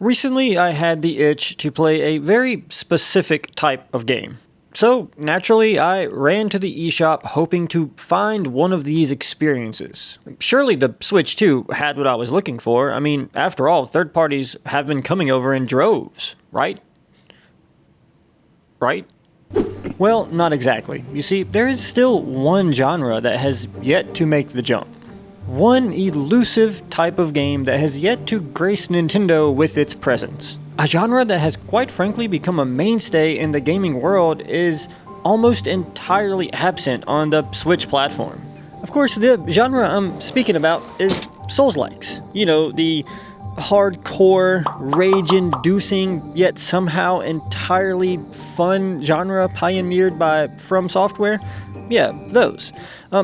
Recently, I had the itch to play a very specific type of game. So, naturally, I ran to the eShop hoping to find one of these experiences. Surely the Switch 2 had what I was looking for. I mean, after all, third parties have been coming over in droves, right? Right? Well, not exactly. You see, there is still one genre that has yet to make the jump. One elusive type of game that has yet to grace Nintendo with its presence. A genre that has quite frankly become a mainstay in the gaming world is almost entirely absent on the Switch platform. Of course, the genre I'm speaking about is Soulslikes. You know, the hardcore, rage-inducing, yet somehow entirely fun genre pioneered by From Software. Yeah, those.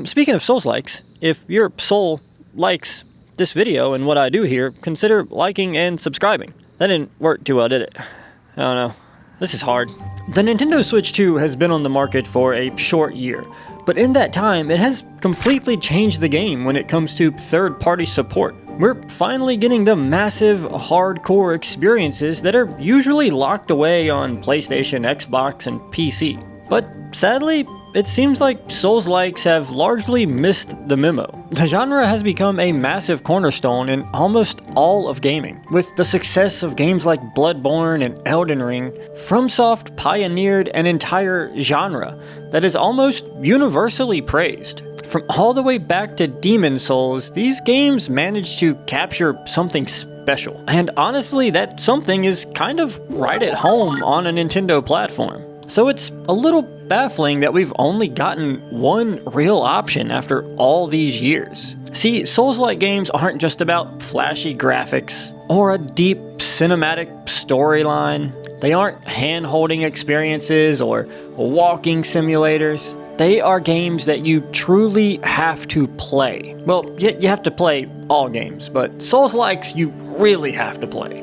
Speaking of Soulslikes, if your soul likes this video and what I do here, consider liking and subscribing. That didn't work too well, did it? I don't know. This is hard. The Nintendo Switch 2 has been on the market for a short year, but in that time, it has completely changed the game when it comes to third-party support. We're finally getting the massive, hardcore experiences that are usually locked away on PlayStation, Xbox, and PC. But sadly, it seems like Soulslikes have largely missed the memo. The genre has become a massive cornerstone in almost all of gaming. With the success of games like Bloodborne and Elden Ring, FromSoft pioneered an entire genre that is almost universally praised. From all the way back to Demon's Souls, these games managed to capture something special. And honestly, that something is kind of right at home on a Nintendo platform. So it's a little baffling that we've only gotten one real option after all these years. See, Souls-like games aren't just about flashy graphics or a deep cinematic storyline. They aren't hand-holding experiences or walking simulators. They are games that you truly have to play. Well, you have to play all games, but Souls-likes you really have to play.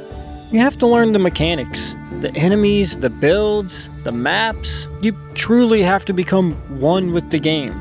You have to learn the mechanics, the enemies, the builds, the maps. You truly have to become one with the game.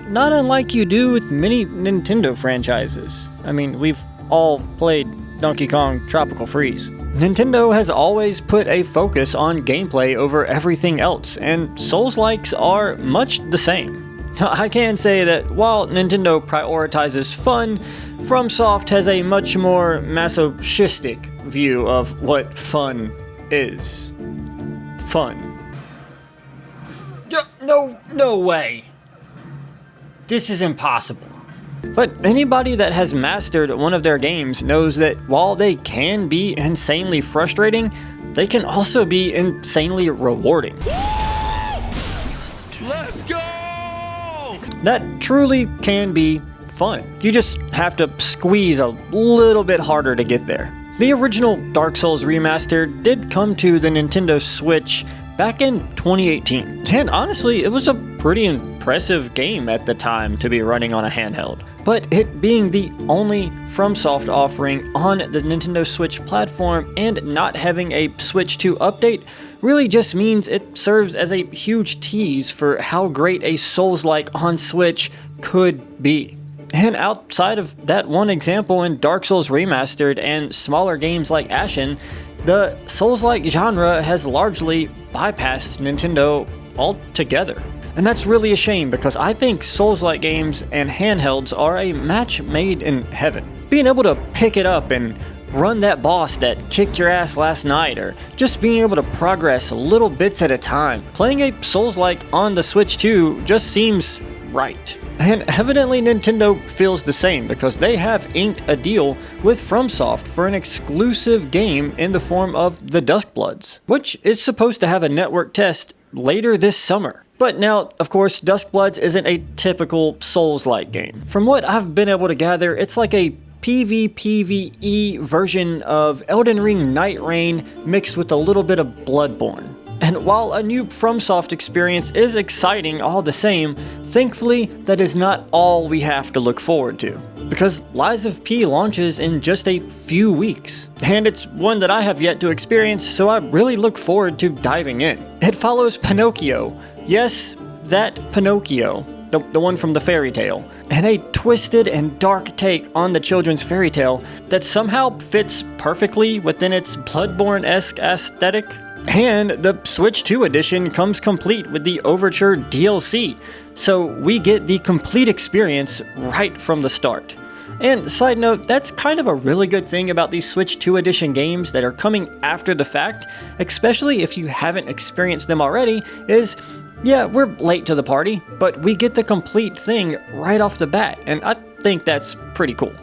Not unlike you do with many Nintendo franchises. I mean, we've all played Donkey Kong Tropical Freeze. Nintendo has always put a focus on gameplay over everything else, and Soulslikes are much the same. I can say that while Nintendo prioritizes fun, FromSoft has a much more masochistic view of what fun is. Fun. No way. This is impossible. But anybody that has mastered one of their games knows that while they can be insanely frustrating, they can also be insanely rewarding. Let's go! That truly can be fun. You just have to squeeze a little bit harder to get there. The original Dark Souls remaster did come to the Nintendo Switch back in 2018. And honestly, it was a pretty impressive game at the time to be running on a handheld. But it being the only FromSoft offering on the Nintendo Switch platform and not having a Switch 2 update really just means it serves as a huge tease for how great a Souls-like on Switch could be. And outside of that one example in Dark Souls Remastered and smaller games like Ashen, the Souls-like genre has largely bypassed Nintendo altogether. And that's really a shame because I think Souls-like games and handhelds are a match made in heaven. Being able to pick it up and run that boss that kicked your ass last night, or just being able to progress little bits at a time. Playing a Souls-like on the Switch 2 just seems right. And evidently Nintendo feels the same because they have inked a deal with FromSoft for an exclusive game in the form of the Duskbloods, which is supposed to have a network test later this summer. But now, of course, Duskbloods isn't a typical Souls-like game. From what I've been able to gather, it's like a PvPvE version of Elden Ring Night Rain mixed with a little bit of Bloodborne. And while a new FromSoft experience is exciting all the same, thankfully that is not all we have to look forward to. Because Lies of P launches in just a few weeks. And it's one that I have yet to experience, so I really look forward to diving in. It follows Pinocchio. Yes, that Pinocchio. the one from the fairy tale, and a twisted and dark take on the children's fairy tale that somehow fits perfectly within its Bloodborne-esque aesthetic. And the Switch 2 edition comes complete with the Overture DLC, so we get the complete experience right from the start. And side note, that's kind of a really good thing about these Switch 2 edition games that are coming after the fact, especially if you haven't experienced them already, is, yeah, we're late to the party, but we get the complete thing right off the bat, and I think that's pretty cool.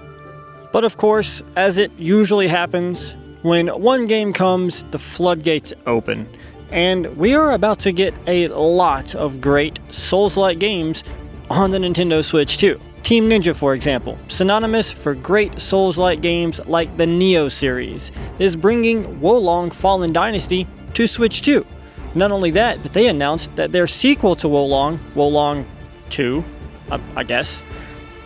But of course, as it usually happens, when one game comes, the floodgates open, and we are about to get a lot of great Souls-like games on the Nintendo Switch 2. Team Ninja, for example, synonymous for great Souls-like games like the Neo series, is bringing Wo Long Fallen Dynasty to Switch 2. Not only that, but they announced that their sequel to Wo Long 2, I guess,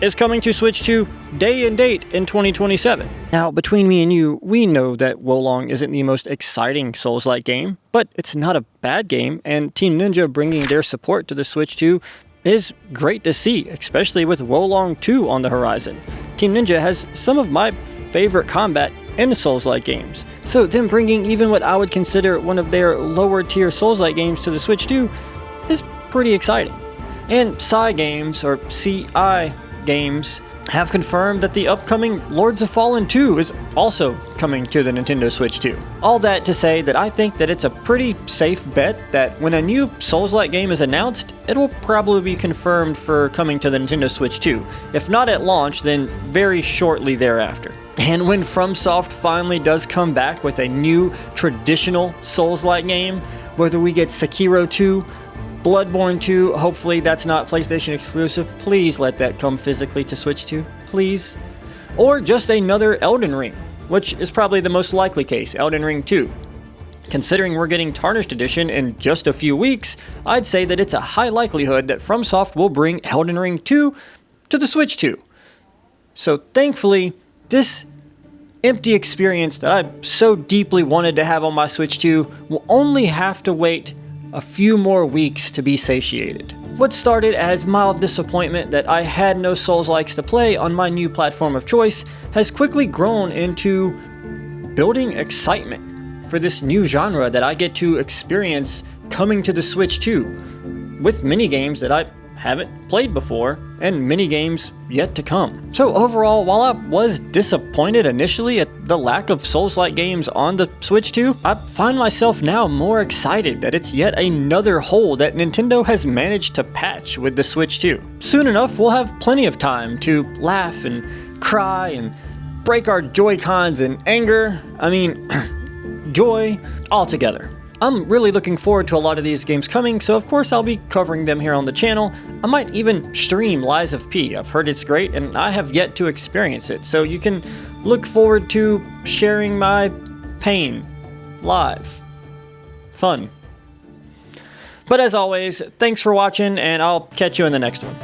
is coming to Switch 2 day and date in 2027. Now, between me and you, we know that Wo Long isn't the most exciting Souls-like game, but it's not a bad game, and Team Ninja bringing their support to the Switch 2 is great to see, especially with Wo Long 2 on the horizon. Team Ninja has some of my favorite combat in the Souls-like games, so them bringing even what I would consider one of their lower tier Souls-like games to the Switch 2 is pretty exciting. And Cygames, or CI Games, have confirmed that the upcoming Lords of Fallen 2 is also coming to the Nintendo Switch 2. All that to say that I think that it's a pretty safe bet that when a new Souls-like game is announced, it will probably be confirmed for coming to the Nintendo Switch 2. If not at launch, then very shortly thereafter. And when FromSoft finally does come back with a new traditional Souls-like game, whether we get Sekiro 2, Bloodborne 2, hopefully that's not PlayStation exclusive, please let that come physically to Switch 2, please. Or just another Elden Ring, which is probably the most likely case, Elden Ring 2. Considering we're getting Tarnished Edition in just a few weeks, I'd say that it's a high likelihood that FromSoft will bring Elden Ring 2 to the Switch 2. So thankfully, this empty experience that I so deeply wanted to have on my Switch 2 will only have to wait a few more weeks to be satiated. What started as mild disappointment that I had no Souls-likes to play on my new platform of choice has quickly grown into building excitement for this new genre that I get to experience coming to the Switch 2, with many games that I haven't played before, and many games yet to come. So overall, while I was disappointed initially at the lack of Souls-like games on the Switch 2, I find myself now more excited that it's yet another hole that Nintendo has managed to patch with the Switch 2. Soon enough, we'll have plenty of time to laugh and cry and break our Joy-Cons in anger, joy, all together. I'm really looking forward to a lot of these games coming, so of course I'll be covering them here on the channel. I might even stream Lies of P. I've heard it's great, and I have yet to experience it, so you can look forward to sharing my pain live. Fun. But as always, thanks for watching, and I'll catch you in the next one.